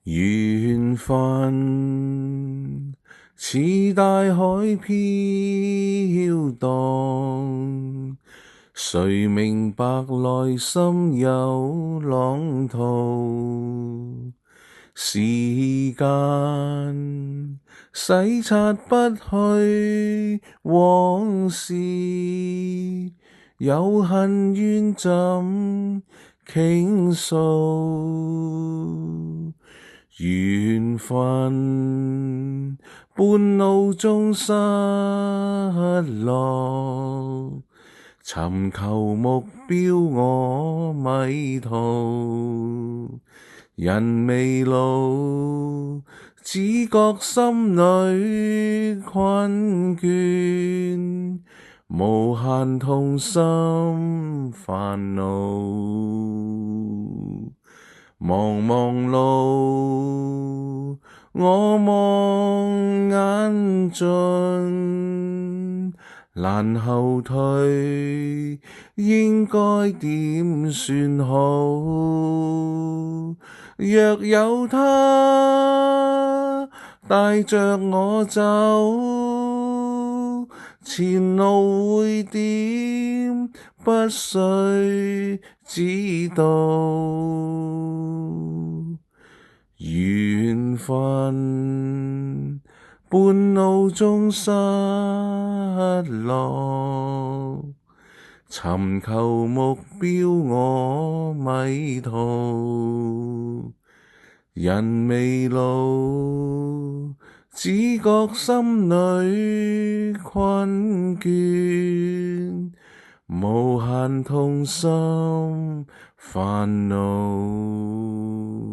緣分似大海飄蕩，誰明白內心有浪濤？時間洗刷不去往事，有恨怨怎傾訴？緣分半路中失落，尋求目標我迷途，人未老，只覺心裏困倦，無限痛心煩惱。茫茫路，我望眼盡，難後退，應該點算好？若有他帶着我走，前路會點？不需知道。緣分半路中失落，尋求目標我迷途，人未老，只覺心裏困倦，無限痛心煩惱。